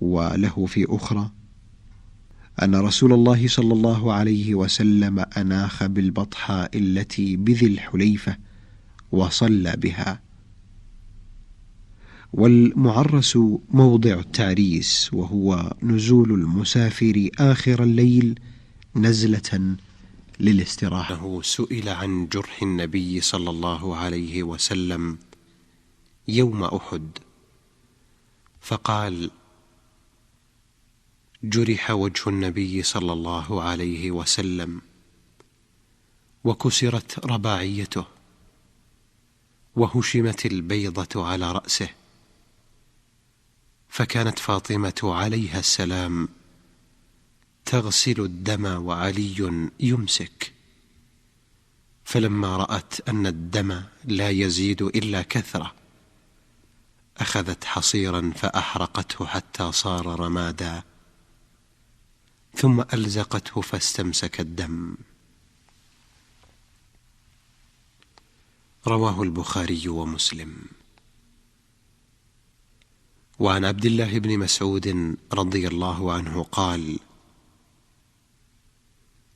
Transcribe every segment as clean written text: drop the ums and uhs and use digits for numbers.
وله في أخرى أن رسول الله صلى الله عليه وسلم أناخ بالبطحاء التي بذي الحليفة وصلى بها. والمعرس موضع التعريس، وهو نزول المسافر آخر الليل نزلة للاستراحة. سئل عن جرح النبي صلى الله عليه وسلم يوم أحد فقال: جرح وجه النبي صلى الله عليه وسلم وكسرت رباعيته وهشمت البيضة على رأسه، فكانت فاطمة عليها السلام تغسل الدم وعلي يمسك، فلما رأت أن الدم لا يزيد إلا كثرة أخذت حصيرا فأحرقته حتى صار رمادا، ثم ألزقته فاستمسك الدم. رواه البخاري ومسلم. وعن عبد الله بن مسعود رضي الله عنه قال: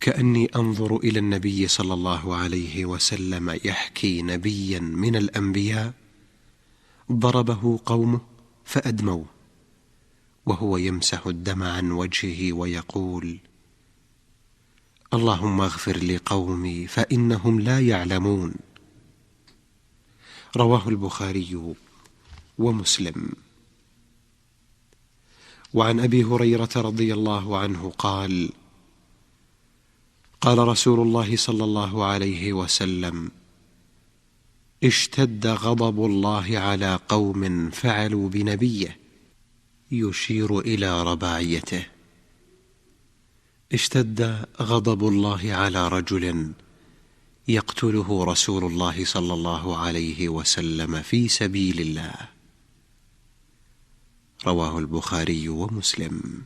كأني أنظر إلى النبي صلى الله عليه وسلم يحكي نبيا من الأنبياء ضربه قومه فأدموه وهو يمسح الدم عن وجهه ويقول: اللهم اغفر لقومي فإنهم لا يعلمون. رواه البخاري ومسلم. وعن أبي هريرة رضي الله عنه قال: قال رسول الله صلى الله عليه وسلم: اشتد غضب الله على قوم فعلوا بنبيه، يشير إلى رباعيته. اشتد غضب الله على رجل يقتله رسول الله صلى الله عليه وسلم في سبيل الله. رواه البخاري ومسلم.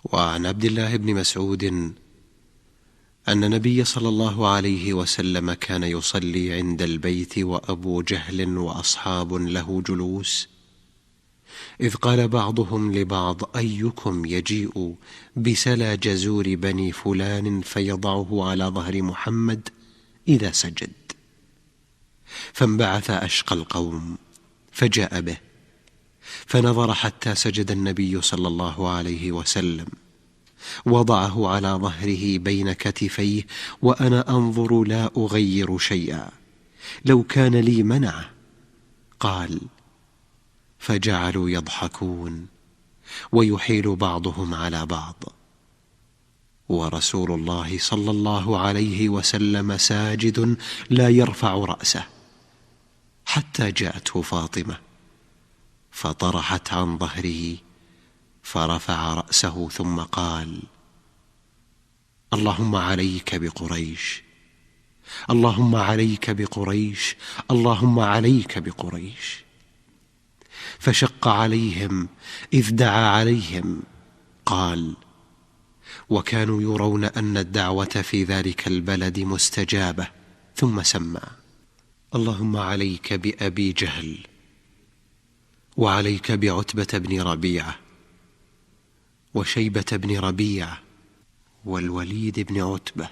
وعن عبد الله بن مسعود أن النبي صلى الله عليه وسلم كان يصلي عند البيت وأبو جهل وأصحاب له جلوس، إذ قال بعضهم لبعض: أيكم يجيء بسلى جزور بني فلان فيضعه على ظهر محمد إذا سجد؟ فانبعث أشقى القوم فجاء به، فنظر حتى سجد النبي صلى الله عليه وسلم، وضعه على ظهره بين كتفيه، وأنا أنظر لا أغير شيئا، لو كان لي منعه. قال: فجعلوا يضحكون ويحيل بعضهم على بعض، ورسول الله صلى الله عليه وسلم ساجد لا يرفع رأسه، حتى جاءته فاطمة فطرحت عن ظهره فرفع رأسه ثم قال: اللهم عليك بقريش، اللهم عليك بقريش، اللهم عليك بقريش. فشق عليهم إذ دعا عليهم. قال: وكانوا يرون أن الدعوة في ذلك البلد مستجابة، ثم سمى: اللهم عليك بأبي جهل، وعليك بعتبة بن ربيعة، وشيبة بن ربيعة، والوليد بن عتبة،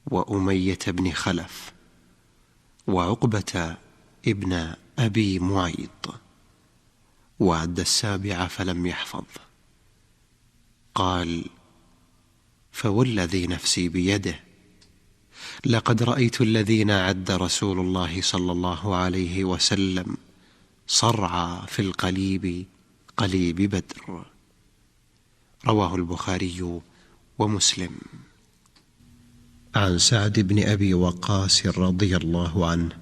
وأمية بن خلف، وعقبة ابن أبي معيط. وعد السابع فلم يحفظ. قال: فوالذي نفسي بيده لقد رأيت الذين عد رسول الله صلى الله عليه وسلم صرعى في القليب قليب بدر. رواه البخاري ومسلم. عن سعد بن أبي وقاص رضي الله عنه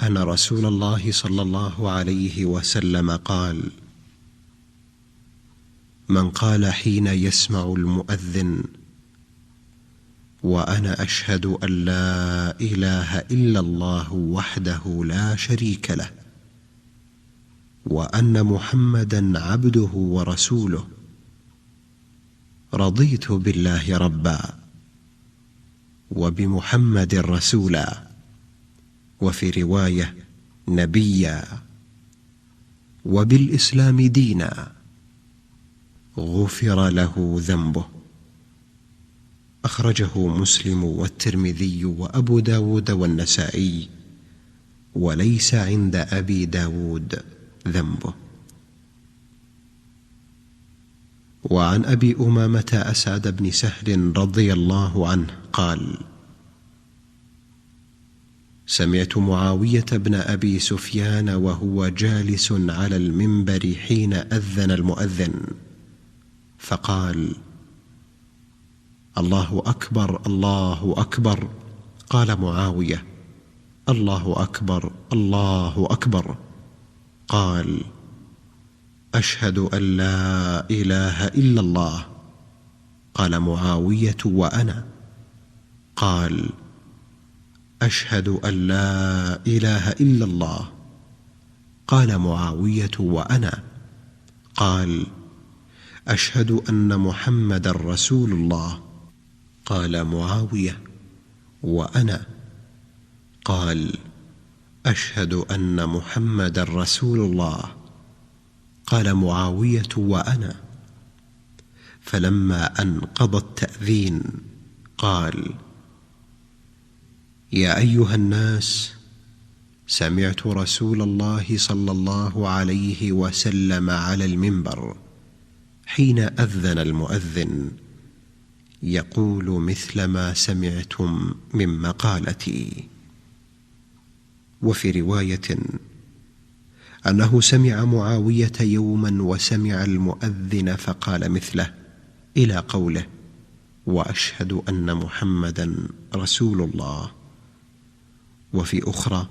أن رسول الله صلى الله عليه وسلم قال: من قال حين يسمع المؤذن: وأنا أشهد أن لا إله إلا الله وحده لا شريك له، وأن محمدا عبده ورسوله، رضيت بالله ربا وبمحمد رسولا، وفي رواية: نبيا وبالإسلام دينا غفر له ذنبه. أخرجه مسلم والترمذي وأبو داود والنسائي، وليس عند أبي داود ذنبه. وعن أبي أمامة أسعد بن سهل رضي الله عنه قال: سمعت معاوية بن أبي سفيان وهو جالس على المنبر حين أذن المؤذن، فقال: الله أكبر الله أكبر. قال معاوية: الله أكبر الله أكبر. قال: أشهد أن لا إله إلا الله. قال معاوية: وأنا. قال: أشهد أن لا إله إلا الله. قال معاوية: وأنا. قال: أشهد أن محمدا رسول الله. قال معاوية: وأنا. قال: أشهد أن محمدا رسول الله. قال معاوية: وأنا. فلما أن قضى التأذين قال: يا أيها الناس، سمعت رسول الله صلى الله عليه وسلم على المنبر حين أذن المؤذن يقول مثل ما سمعتم من مقالتي. وفي رواية أنه سمع معاوية يوما وسمع المؤذن فقال مثله إلى قوله: وأشهد أن محمدا رسول الله. وفي أخرى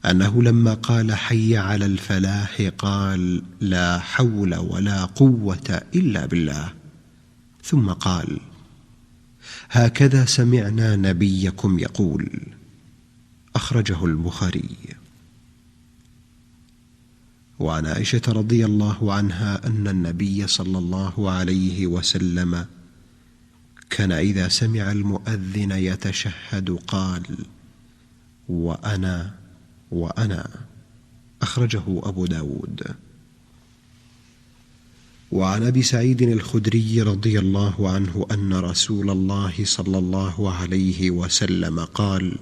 أنه لما قال حي على الفلاح قال: لا حول ولا قوة إلا بالله. ثم قال: هكذا سمعنا نبيكم يقول. أخرجه البخاري. وعن عائشة رضي الله عنها أن النبي صلى الله عليه وسلم كان إذا سمع المؤذن يتشهد قال: وأنا وأنا. أخرجه أبو داود. وعن أبي سعيد الخدري رضي الله عنه أن رسول الله صلى الله عليه وسلم قال: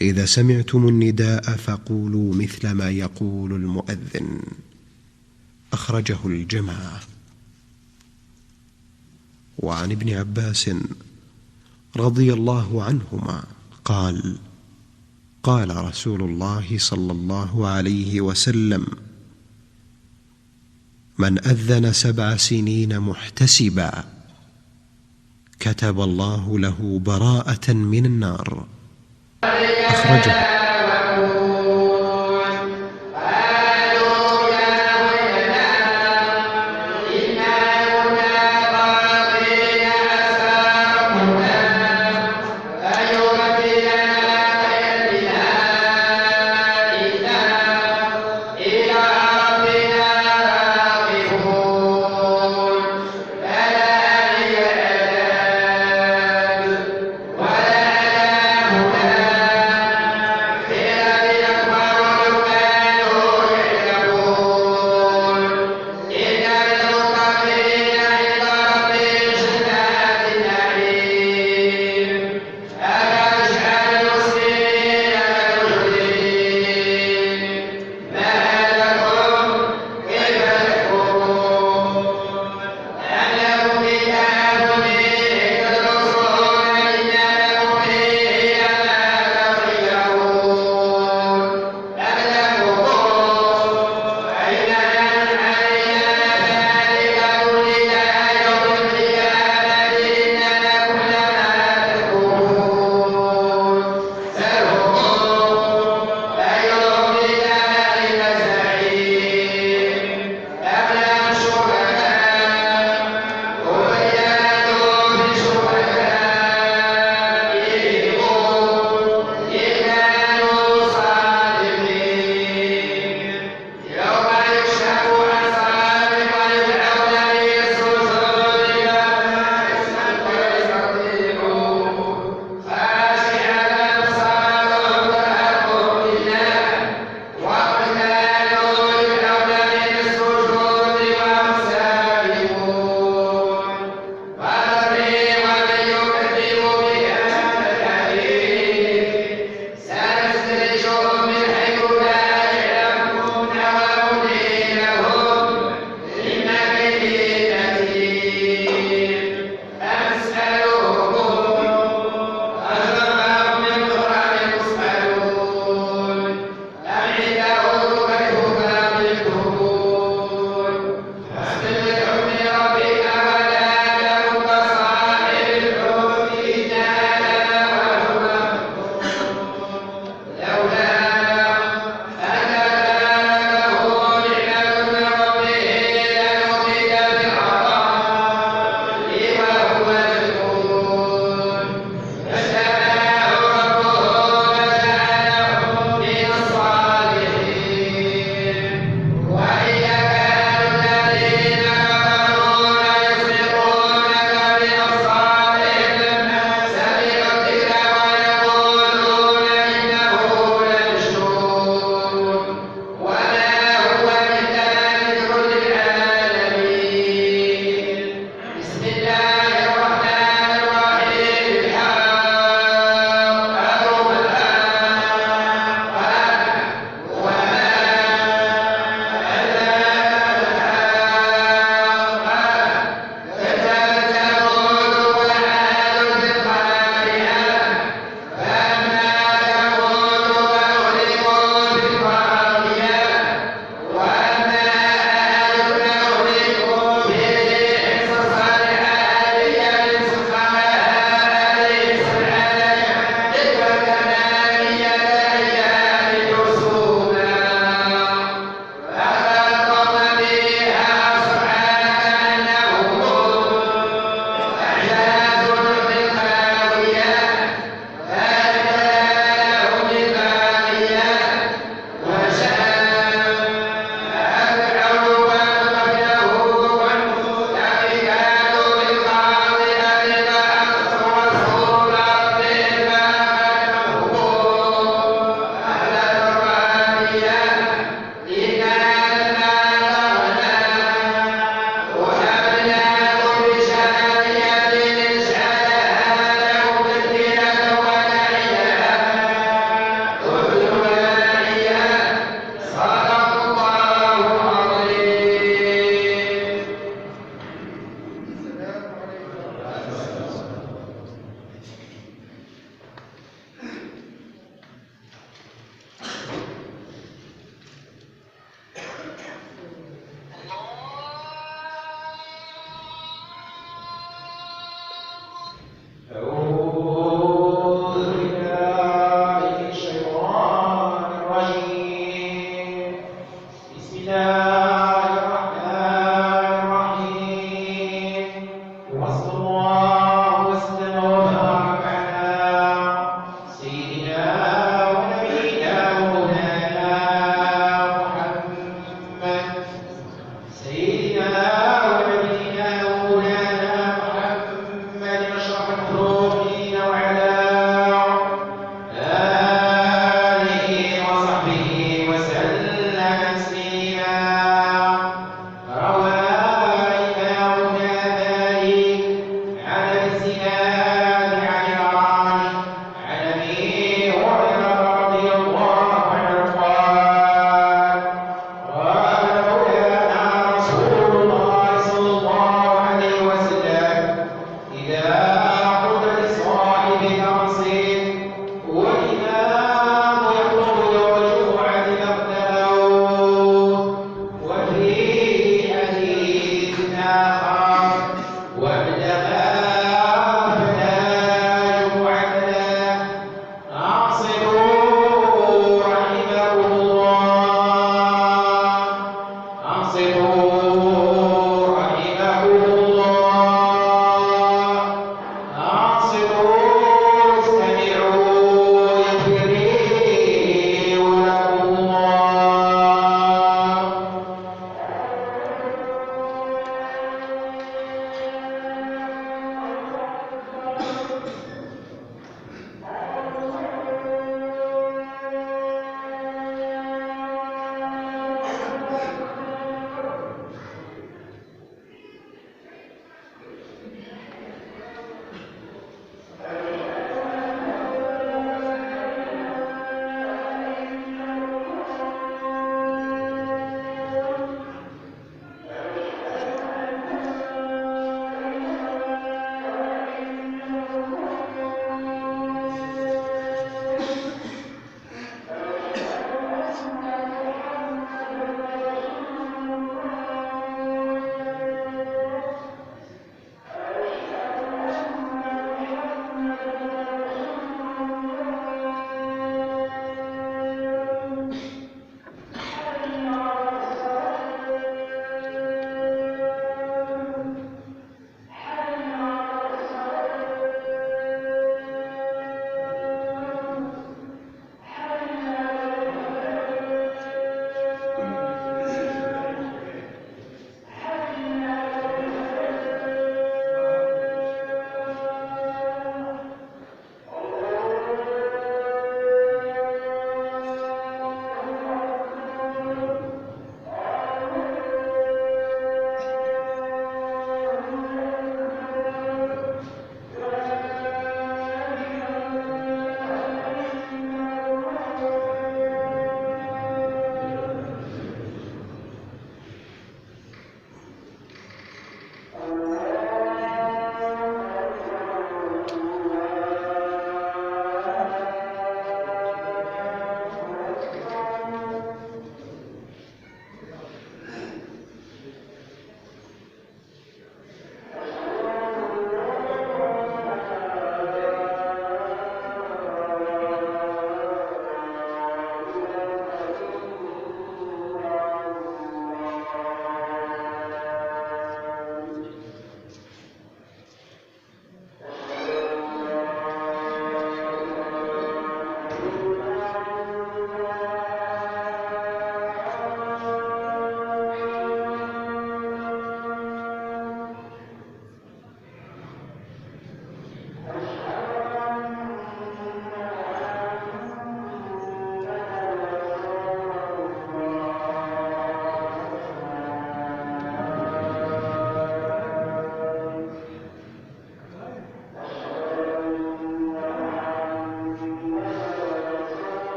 إذا سمعتم النداء فقولوا مثل ما يقول المؤذن. أخرجه الجماعة. وعن ابن عباس رضي الله عنهما قال: قال رسول الله صلى الله عليه وسلم: من أذن 7 سنين محتسبا كتب الله له براءة من النار. أخرجه.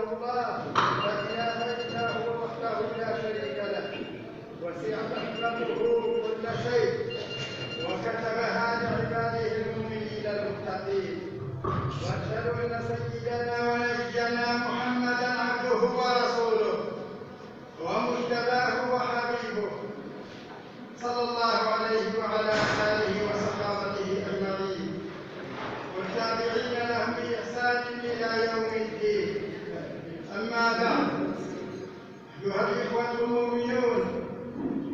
الله لا إله إلا هو وحده لا شريك له وسع رحمته كل شيء وكتبها لعباده المؤمنين المتقين. واشهد ان سيدنا ونبينا محمدا عبده ورسوله ومجتباه وحبيبه صلى الله عليه وعلى اله وصحابته اجمعين والتابعين لهم باحسان الى يوم الدين. اما بعد، ايها الاخوه المؤمنون،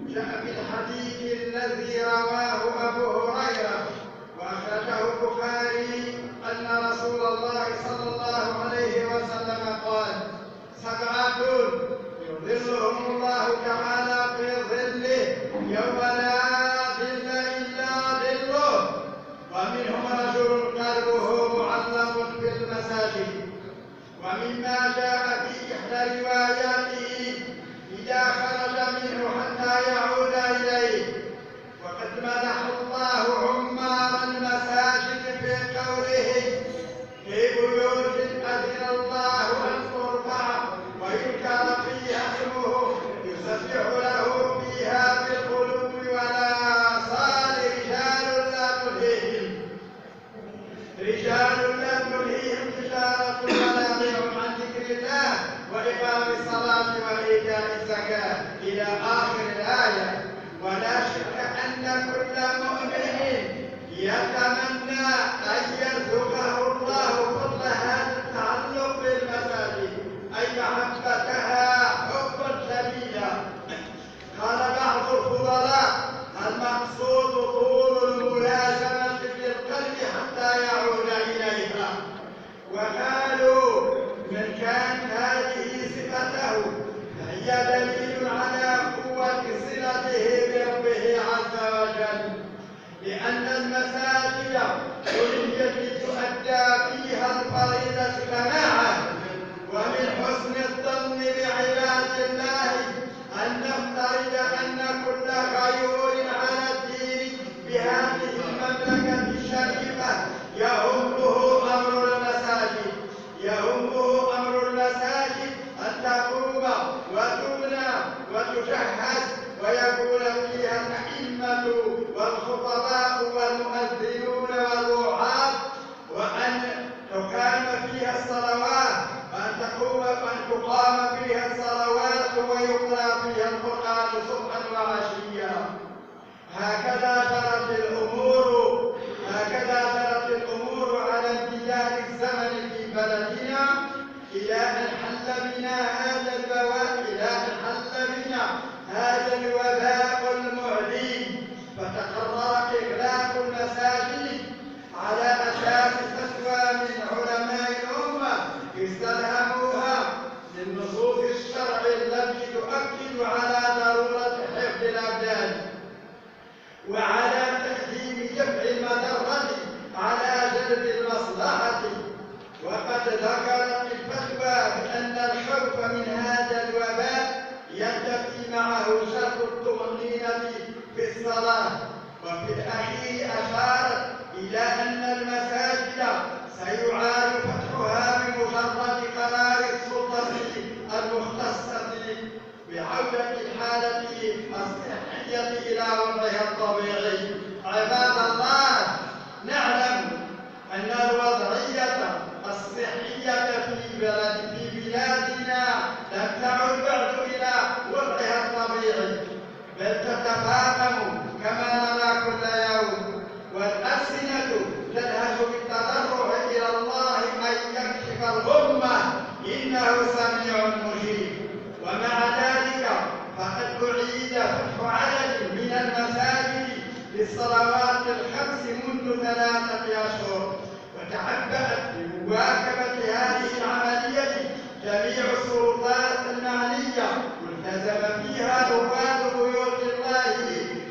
جاء في الحديث الذي رواه ابو هريره واخرجه البخاري ان رسول الله صلى الله عليه وسلم قال: سبعه يظلهم الله تعالى في ظله يوم لا ظل الا ظله، ومنهم رجل قلبه معلق بالمساجد. ومما جاء في احدى رواياته: إذا خرج منه حتى يعود إليه. وقد مدح الله عمار المساجد في قوله: في بيوت أذن الله أن ترفع ويذكر فيها اسمه يسبح له فيها بالقلوب والآصال رجال لا تلهيهم تجارة ولا بيع عن ذكر الله وإقام الصلاة وإيتاء الزكاة إلى آخر الآية. ولا شك أن كل مؤمن يتمنى أن يرزقه الله فضل هذا التعلق بالمساجد، أي محبتها حبا شديدا. قال بعض الفضلاء: المقصود طول الملازمة بالقلب حتى يعود إليها. وقالوا: من كانت هذه صفته فهي دليل على قوة صلته بربه عز وجل، لأن المساجد بنيت لتؤدى فيها الفريضة جماعة. ومن حسن الظن بعباد الله أن نفترض أن كل غيور على الدين بهذه المملكة الشريفة يهمه أمر المساجد أن تقوم وتبنى وتجهز ويكون فيها الأئمة والخطباء والمؤذنون والوعاظ، وأن تقام فيها الصلوات، وأن تقام فيها الصلوات ويقرأ فيها القرآن صبحا وعشيا. هكذا جرت الأمور على امتداد الزمن في بلدنا إلى أن حل بنا هذا الوباء المعدي، فتقرر إغلاق المساجد على أساس فتوى من علماء الأمة استلهموها من نصوص الشرع التي تؤكد على ضرورة حفظ الأبدان وعلى تقديم دفع المضرة على جلب المصلحة. وقد ذكرت الفتوى بأن الخوف من هذا الوباء ينتفي معه شرط الطمأنينة في الصلاة. وفي الأخير أشارت إلى أن المساجد سيعاد فتحها بمجرد قرار السلطة المختصة بعودة الحالة الصحية إلى وضعها الطبيعي. عباد الله، نعلم أن الوضعية الصحية في بلادنا لم تعد بعد إلى وضعها الطبيعي، بل تتفاقم كما نرى كل يوم، والألسنة تلهج بالتضرع إلى الله أن يكشف الغمة، إنه سميع مجيب. ومع ذلك فقد أعيد فتح عدد من المساجد للصلوات الخمس منذ 3 أشهر، وتعبأت بمواكبة هذه العملية جميع السلطات المعنية، والتزم فيها رواد بيوت الله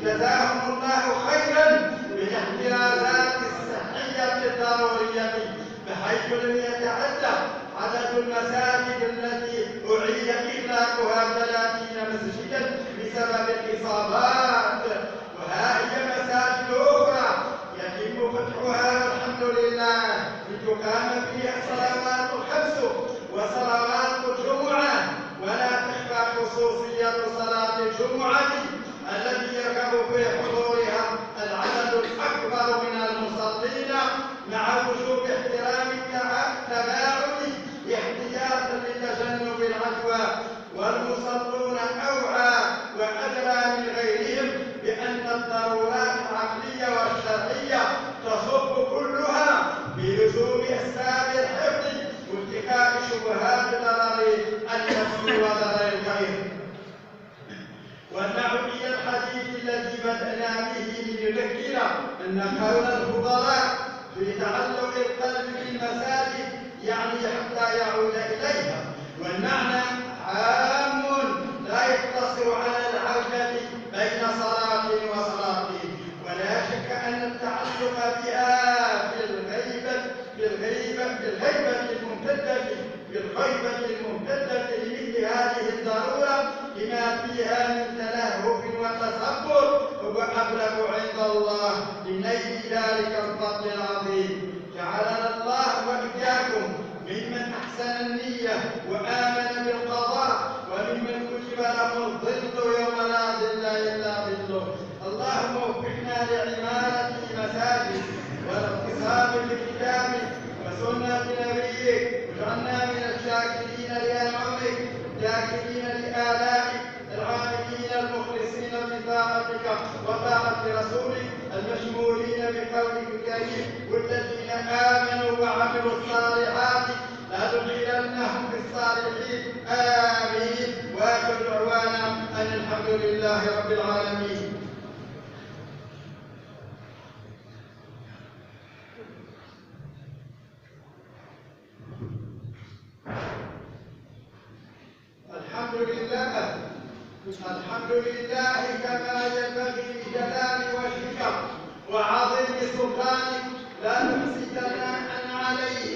جزاهم الله خيرا بالاحترازات الصحية الضرورية، بحيث لم يتعدى عدد المساجد التي أعيد إغلاقها 30 مسجدا بسبب الإصابات. وها هي مساجد أخرى يتم فتحها والحمد لله لتقام فيها الصلوات الخمس وصلوات قول الفضلاء في تعلق القلب بالمساجد يعني حتى يعود إليها، والمعنى عام لا يقتصر على العودة بين صلاة وصلاة، ولا شك أن التعلق بها بالغيبة الممتدة لمثل هذه الضرورة لما فيها من تلهف وتصبر هو أبلغ عند الله لنيل ذلك الفضل العظيم. جعلنا الله وإياكم ممن أحسن النية وآمن بالقضاء وممن كتب له الظل يوم لا ظل إلا ظله. اللهم وفقنا لعمارة المساجد والاقتصاد بكتابك وسنة نبيك، واجعلنا من الشاكرين لأنعمك الذاكرين لآلائك العاملين المخلصين بطاعتك وطاعة رسولك المشمولين بقولك الكريم، والذين آمنوا وعملوا الصالحات لندخلنهم في الصالحين آمين. وآخر دعوانا أن الحمد لله رب العالمين. الحمد لله كما ينبغي لجلال وجهك وعظيم سلطانك لا نحصي ثناء عليه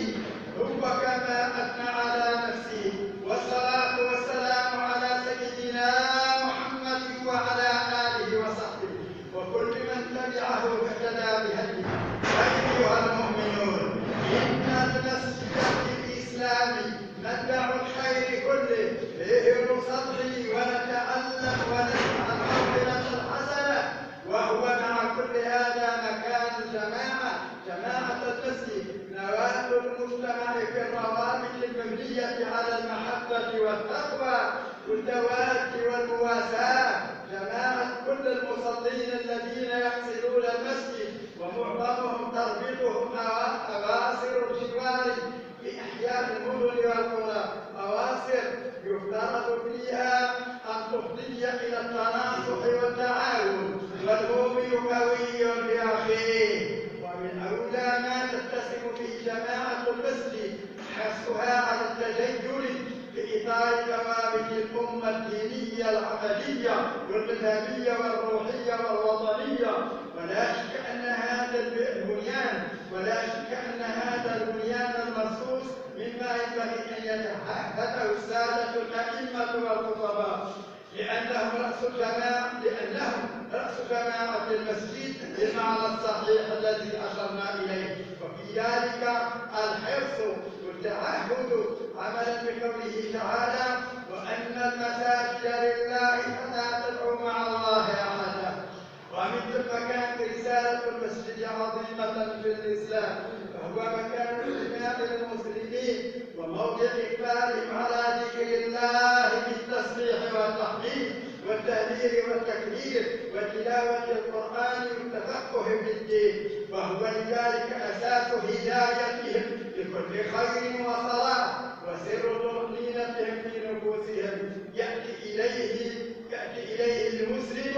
هو كما أثنى على نفسه، والصلاة والسلام على سيدنا محمد وعلى آله وصحبه وكل من تبعه واهتدى بهديه. أيها المؤمنون، إن المسجد الإسلام منبع الخير كله، فيه نصلي ونتعلم ونسمع الموعظة الحسنة، وهو مع كل هذا مكان جماعة المسجد نواة المجتمع في الروابط المبنية على المحبة والتقوى والتواد والمواساة، جماعة كل المصلين الذين يغسلون المسجد ومعظمهم تربطهم أواصر الجوار في أحياء المدن والقرى، أواصر يفترض فيها أن تفضي إلى التناصح والتعاون والمؤمن قوي بأخيه. ومن أولى ما تتسم به جماعة المسجد حثها على التجيل في إطار ثوابت الأمة الدينية العملية والمذهبية والروحية والوطنية، ولا شك أن هذا البنيان المرصوص مما ينبغي أن يتحدثه السادة الأئمة والخطباء، لأنهم رأس جماعة المسجد بالمعنى الصحيح الذي أشرنا إليه، وفي ذلك الحرص والتعهد عملا بقوله تعالى: وأن المساجد لله فلا تدعوا مع الله أحدا. ومن ثم كانت رسالة المسجد عظيمة في الإسلام، فهو مكان اجتماع المسلمين وموضع إقبالهم على ذكر الله بالتسبيح والتحميد والتهليل والتكبير وتلاوة القرآن والتفقه في الدين، وهو لذلك أساس هدايتهم لكل خير وصلاح وسر طمأنينتهم في نفوسهم. يأتي إليه المسلم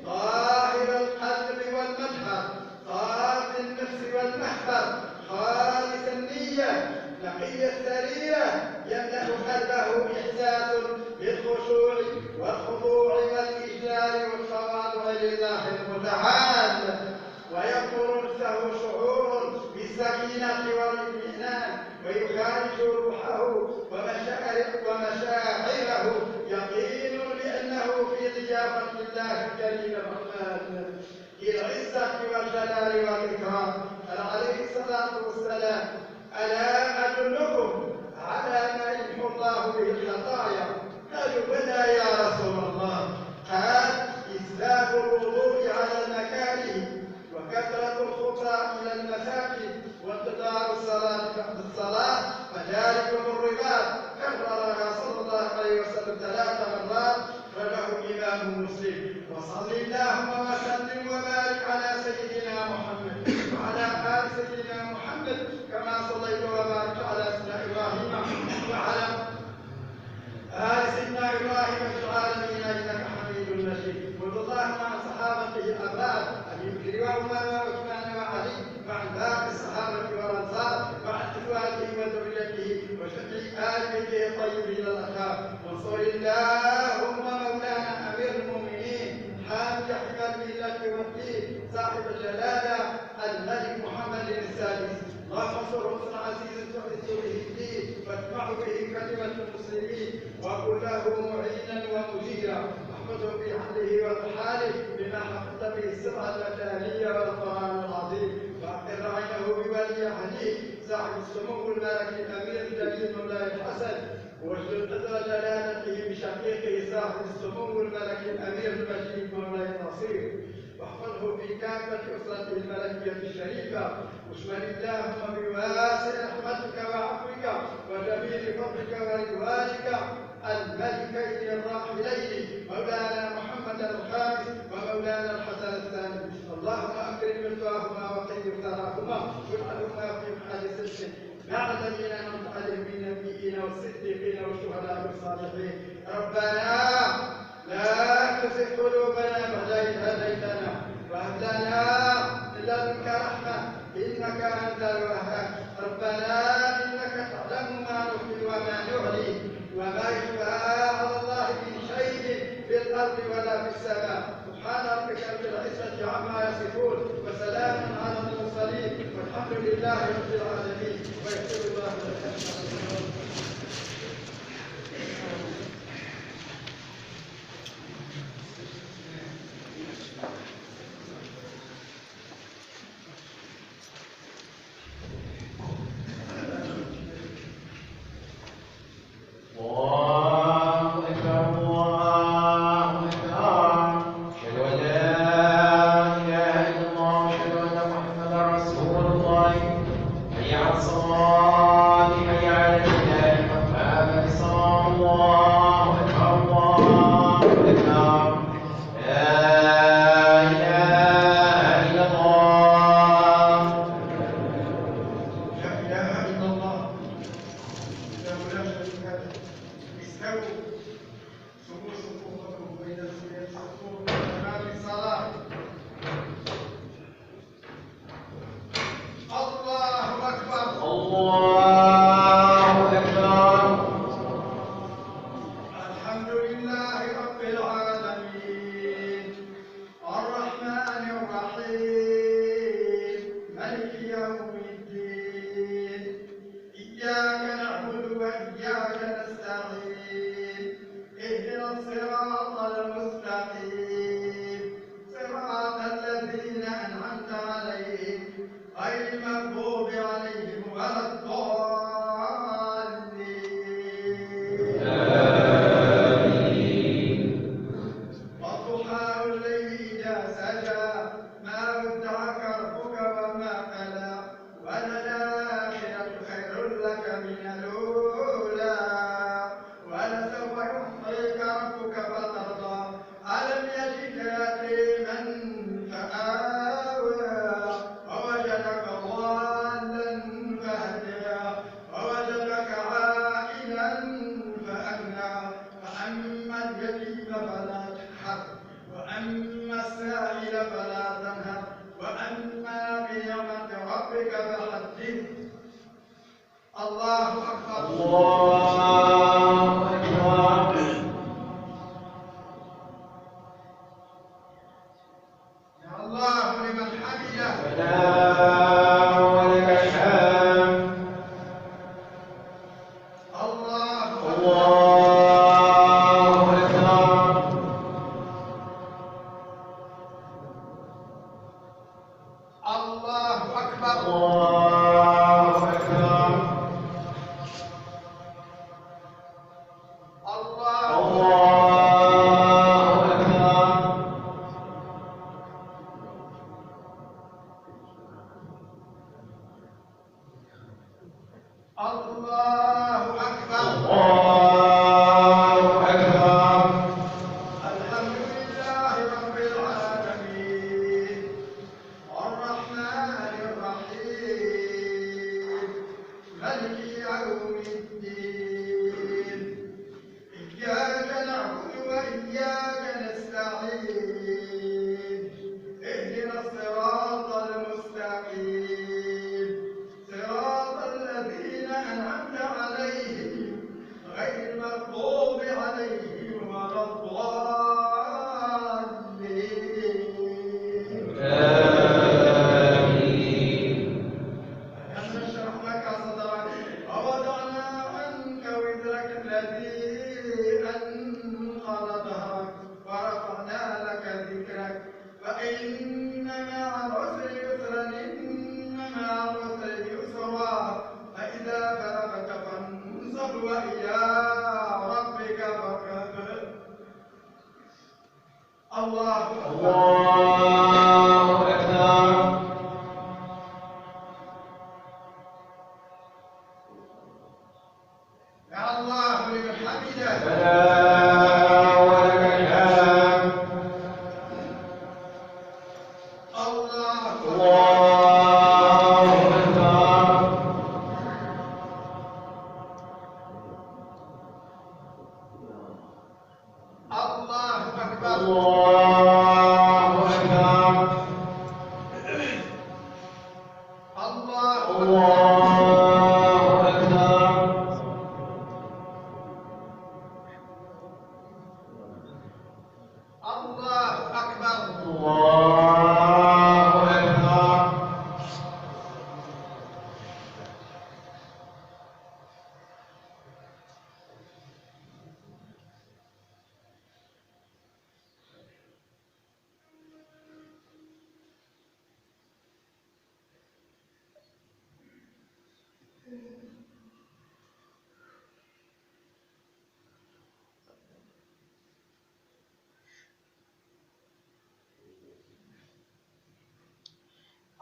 طاهر القلب والمذهب، خالص النفس والمحبر، خالص النية، نقي السريرة، يملأ قلبه إحساس بالخشوع والخضوع والإجلال والتواضع لله المتعال، ويكبر نفسه شعور بالسكينة والاطمئنان، ويخارج روحه ومشاعره يقين بأنه في ضيافة الله الكريم الرحمن في العزة والجلال والإكرام. عليه الصلاة والسلام: ألا أدلكم على ما يمحو الله به الخطايا؟ قالوا: بلى يا رسول الله. قال: إسباب الوضوء على المكاره، وكثرة الخطى إلى المساجد، وانتظار الصلاة بعد الصلاة، فذلك الرباط. كررها صلى الله عليه وسلم 3 مرات، رواه الإمام مسلم. وصل اللهم وسلم وبارك على سيدنا محمد وعلى آل سيدنا محمد كما صليت وباركت على سيدنا إبراهيم وعلى آل سيدنا إبراهيم في العالمين إنك حميد مجيد. وارض اللهم عن صحابة وكن له معينا ومجيرا، واحفظه في حله ومحاله بما حفظت به السبع المثانية والقرآن العظيم، وأقر عينه بولي أهله صاحب السمو الملكي الأمير الجليل مولاي الحسن، واجلل قدر جلالته بشقيقه صاحب السمو الملكي الأمير المجيد مولاي النصير، واحفظه في كافة أسرته الملكية الشريفة، واشمل اللهم بواسع رحمتك وعفوك وجميل فضلك ورضوانك الملكين الراحلين مولانا محمد الخامس ومولانا الحسن الثاني، اللهم أكرم مثواهما وقيم ثراهما واجعلهما في محل صدق مع الذين أنعمت عليهم من النبيين والصديقين والشهداء والصالحين. ربنا لا تزغ قلوبنا بعد إذ هديتنا وهب لنا من لدنك رحمة إنك أنت الوهاب. ربنا إنك تعلم ما نخفي وما نعلي وما يخفى على الله من شيء في الأرض ولا في السماء. سبحان ربك رب العزة عما يصفون وسلام على المرسلين والحمد لله رب العالمين. ويغفر الله لنا.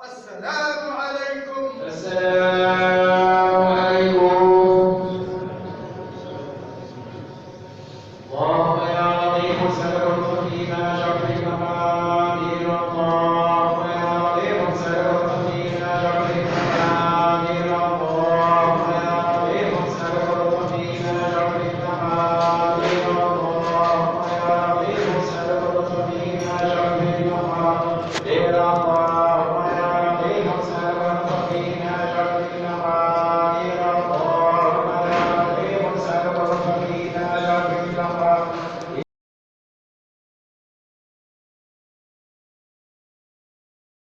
السلام عليكم. السلام